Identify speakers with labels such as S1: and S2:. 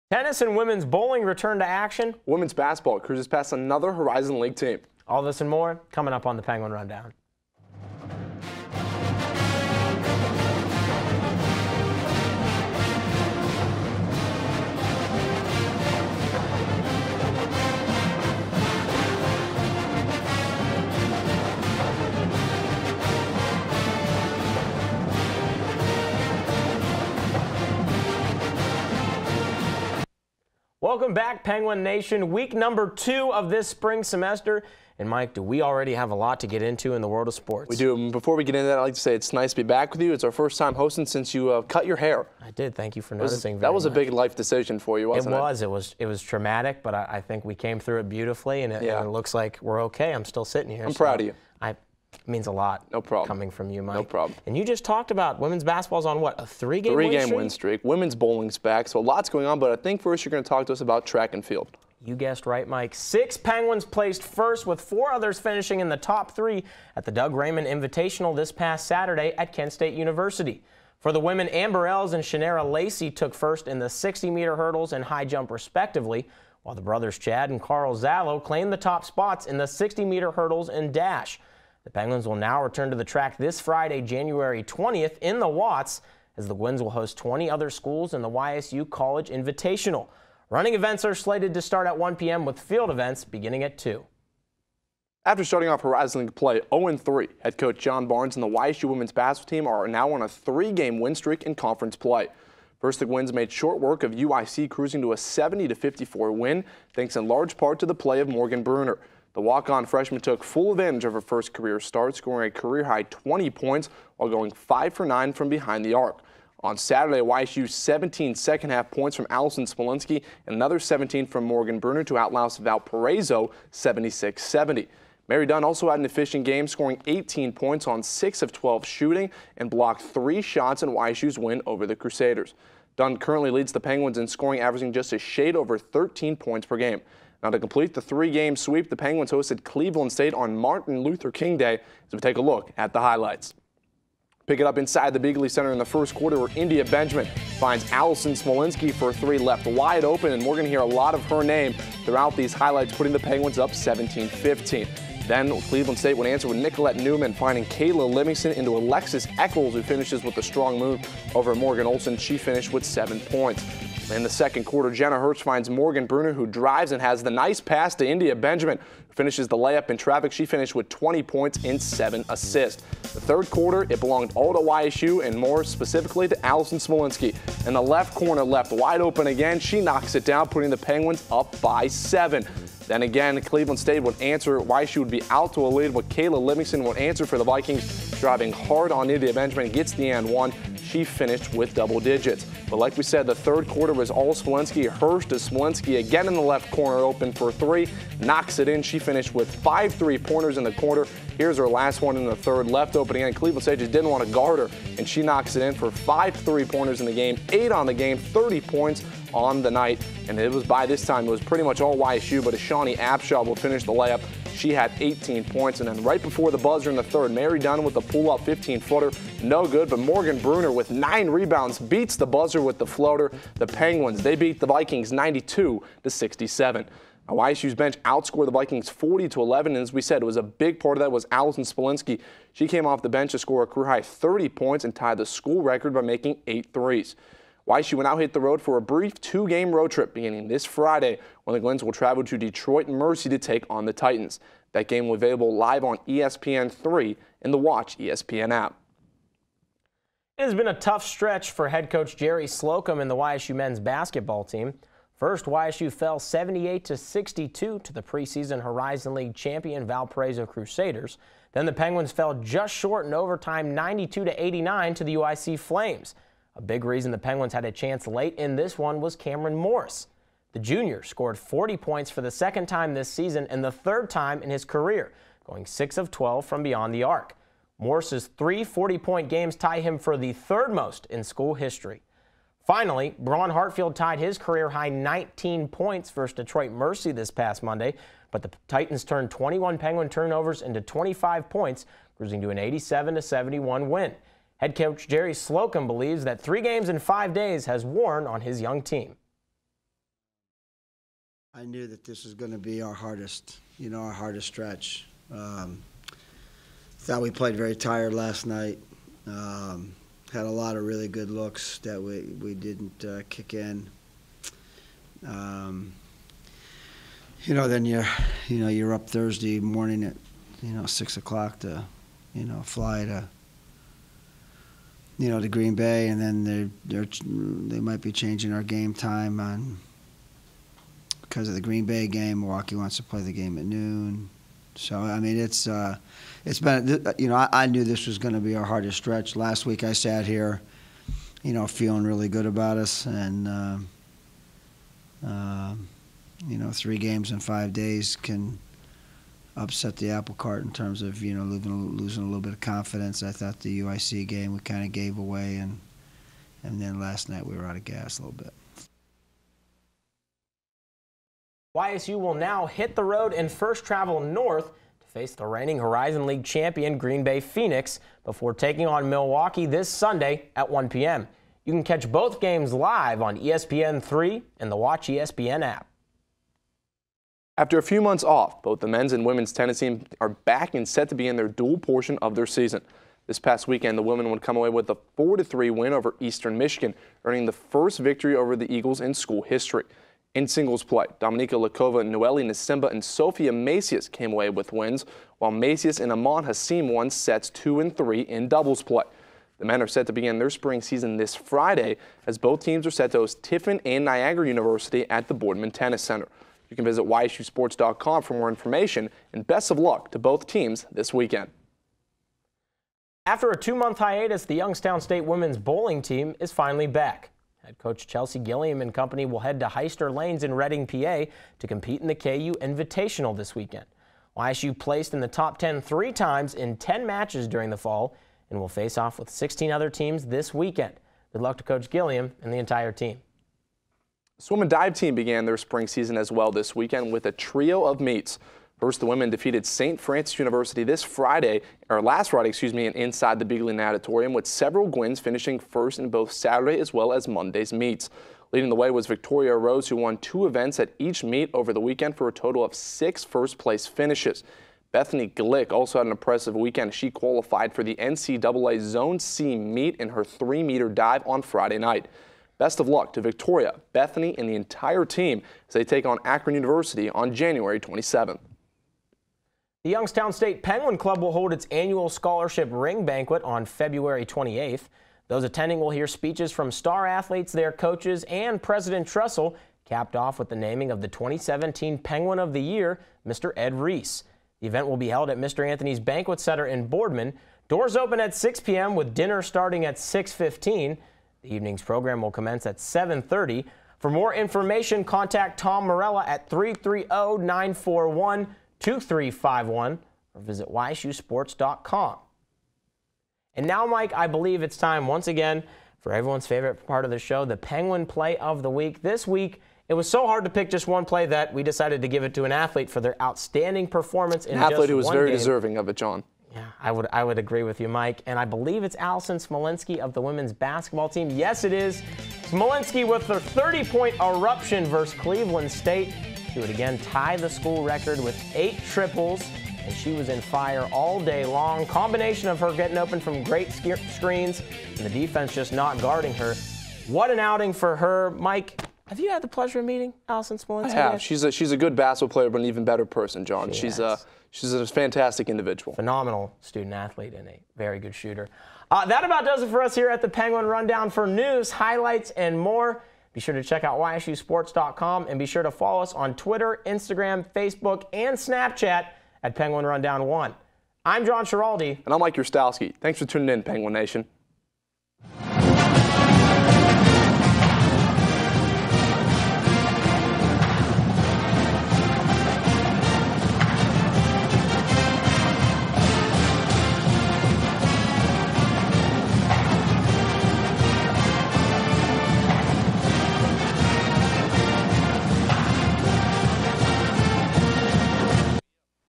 S1: Tennis and women's bowling return to action.
S2: Women's basketball cruises past another Horizon League team.
S1: All this and more coming up on the Penguin Rundown. Welcome back, Penguin Nation. Week number 2 of this spring semester. And Mike, do we already have a lot to get into in the world of sports?
S2: We do. Before we get into that, I'd like to say it's nice to be back with you. It's our first time hosting since you cut your hair.
S1: I did. Thank you for noticing.
S2: That was a big life decision for you, wasn't it?
S1: It was traumatic, but I think we came through it beautifully, and it looks like we're okay. I'm still sitting here.
S2: I'm proud of you.
S1: It means a lot.
S2: No problem.
S1: Coming from you, Mike.
S2: No problem.
S1: And you just talked about women's basketball's on what, a 3-game win streak?
S2: 3-game win streak. Women's bowling's back, so lots going on, but I think first you're going to talk to us about track and field.
S1: You guessed right, Mike. 6 Penguins placed first, with 4 others finishing in the top 3 at the Doug Raymond Invitational this past Saturday at Kent State University. For the women, Amber Ells and Shanera Lacey took first in the 60-meter hurdles and high jump respectively, while the brothers Chad and Carl Zallo claimed the top spots in the 60-meter hurdles and dash. The Penguins will now return to the track this Friday, January 20th in the Watts, as the Gwins will host 20 other schools in the YSU College Invitational. Running events are slated to start at 1 p.m. with field events beginning at 2.
S2: After starting off Horizon League play 0-3, head coach John Barnes and the YSU women's basketball team are now on a 3-game win streak in conference play. First, the Gwins made short work of UIC, cruising to a 70-54 win, thanks in large part to the play of Morgan Bruner. The walk-on freshman took full advantage of her first career start, scoring a career-high 20 points while going 5 for 9 from behind the arc. On Saturday, YSU 17 second-half points from Allison Smolinski and another 17 from Morgan Bruner to outlast Valparaiso 76-70. Mary Dunn also had an efficient game, scoring 18 points on 6 of 12 shooting and blocked 3 shots in YSU's win over the Crusaders. Dunn currently leads the Penguins in scoring, averaging just a shade over 13 points per game. Now, to complete the 3-game sweep, the Penguins hosted Cleveland State on Martin Luther King Day, as we take a look at the highlights. Pick it up inside the Beagley Center in the first quarter, where India Benjamin finds Allison Smolinski for 3 left wide open, and we're going to hear a lot of her name throughout these highlights, putting the Penguins up 17-15. Then Cleveland State would answer with Nicolette Newman finding Kayla Livingston into Alexis Eccles, who finishes with a strong move over Morgan Olson. She finished with 7 points. In the second quarter, Jenna Hirsch finds Morgan Bruner, who drives and has the nice pass to India Benjamin, who finishes the layup in traffic. She finished with 20 points and 7 assists. The third quarter, it belonged all to YSU, and more specifically to Allison Smolinski. In the left corner, left wide open again, she knocks it down, putting the Penguins up by 7. Then again, Cleveland State would answer. YSU would be out to a lead, but Kayla Livingston would answer for the Vikings, driving hard on India Benjamin, gets the and one. She finished with double digits. But like we said, the third quarter was all Smolinski. Hirsch to Smolinski again in the left corner, open for 3, knocks it in. She finished with 5 3-pointers in the quarter. Here's her last one in the third, left open again. Cleveland State just didn't want to guard her, and she knocks it in for 5 3-pointers in the game, 8 on the game, 30 points on the night. And it was by this time, it was pretty much all YSU, but Shawnee Apshaw will finish the layup. She had 18 points. And then right before the buzzer in the third, Mary Dunn with the pull-up 15-footer. No good, but Morgan Bruner with 9 rebounds beats the buzzer with the floater. The Penguins, they beat the Vikings 92-67. Now, YSU's bench outscored the Vikings 40-11, and as we said, it was a big part of that was Allison Smolinski. She came off the bench to score a career-high 30 points and tied the school record by making 8 threes. YSU will now hit the road for a brief 2-game road trip beginning this Friday, when the Gwins will travel to Detroit and Mercy to take on the Titans. That game will be available live on ESPN3 and the Watch ESPN app.
S1: It has been a tough stretch for head coach Jory Slocum and the YSU men's basketball team. First, YSU fell 78-62 to the preseason Horizon League champion Valparaiso Crusaders. Then the Penguins fell just short in overtime 92-89 to the UIC Flames. A big reason the Penguins had a chance late in this one was Cameron Morris. The junior scored 40 points for the second time this season and the third time in his career, going 6 of 12 from beyond the arc. Morris's 3 40-point games tie him for the third most in school history. Finally, Braun Hartfield tied his career-high 19 points versus Detroit Mercy this past Monday, but the Titans turned 21 Penguin turnovers into 25 points, cruising to an 87-71 win. Head coach Jory Slocum believes that 3 games in 5 days has worn on his young team.
S3: I knew that this was going to be our hardest, our hardest stretch. Thought we played very tired last night. Had a lot of really good looks that we didn't kick in. Then you're up Thursday morning at 6 o'clock to fly to Green Bay, and then they might be changing our game time because of the Green Bay game. Milwaukee wants to play the game at noon. So I mean, it's been, I knew this was going to be our hardest stretch. Last week I sat here, feeling really good about us, and 3 games in 5 days can upset the apple cart in terms of losing a little bit of confidence. I thought the UIC game we kind of gave away, and then last night we were out of gas a little bit.
S1: YSU will now hit the road and first travel north to face the reigning Horizon League champion Green Bay Phoenix before taking on Milwaukee this Sunday at 1 p.m. You can catch both games live on ESPN3 and the Watch ESPN app.
S2: After a few months off, both the men's and women's tennis team are back and set to begin their dual portion of their season. This past weekend, the women would come away with a 4-3 win over Eastern Michigan, earning the first victory over the Eagles in school history. In singles play, Dominika Lakova, Noelle Nasimba, and Sofia Macias came away with wins, while Macias and Aman Hassim won sets 2 and 3 in doubles play. The men are set to begin their spring season this Friday, as both teams are set to host Tiffin and Niagara University at the Boardman Tennis Center. You can visit YSUsports.com for more information, and best of luck to both teams this weekend.
S1: After a 2-month hiatus, the Youngstown State women's bowling team is finally back. Head coach Chelsea Gilliam and company will head to Heister Lanes in Reading, PA to compete in the KU Invitational this weekend. YSU placed in the top 10 3 times in 10 matches during the fall and will face off with 16 other teams this weekend. Good luck to Coach Gilliam and the entire team.
S2: The swim and dive team began their spring season as well this weekend with a trio of meets. First, the women defeated St. Francis University last Friday, and inside the Bigley Natatorium, with several wins finishing first in both Saturday as well as Monday's meets. Leading the way was Victoria Rose, who won 2 events at each meet over the weekend for a total of 6 first-place finishes. Bethany Glick also had an impressive weekend. She qualified for the NCAA Zone C meet in her 3-meter dive on Friday night. Best of luck to Victoria, Bethany, and the entire team as they take on Akron University on January 27th.
S1: The Youngstown State Penguin Club will hold its annual scholarship ring banquet on February 28th. Those attending will hear speeches from star athletes, their coaches, and President Trussell, capped off with the naming of the 2017 Penguin of the Year, Mr. Ed Reese. The event will be held at Mr. Anthony's Banquet Center in Boardman. Doors open at 6 p.m. with dinner starting at 6:15. The evening's program will commence at 7:30. For more information, contact Tom Morella at 330-941-2351 or visit YSUsports.com. And now, Mike, I believe it's time once again for everyone's favorite part of the show, the Penguin Play of the Week. This week, it was so hard to pick just one play that we decided to give it to an athlete for their outstanding performance in just one game.
S2: An athlete who was very deserving of it, John.
S1: Yeah, I would agree with you, Mike. And I believe it's Allison Smolinski of the women's basketball team. Yes, it is. Smolinski with her 30-point eruption versus Cleveland State. She would again tie the school record with 8 triples, and she was in fire all day long. Combination of her getting open from great screens and the defense just not guarding her. What an outing for her. Mike, have you had the pleasure of meeting Allison Smolinski?
S2: I have. She's a good basketball player, but an even better person, John. She's a fantastic individual.
S1: Phenomenal student athlete and a very good shooter. That about does it for us here at the Penguin Rundown. For news, highlights, and more, be sure to check out YSUsports.com and be sure to follow us on Twitter, Instagram, Facebook, and Snapchat at Penguin Rundown 1. I'm John Schiraldi.
S2: And I'm Mike Yurstowski. Thanks for tuning in, Penguin Nation.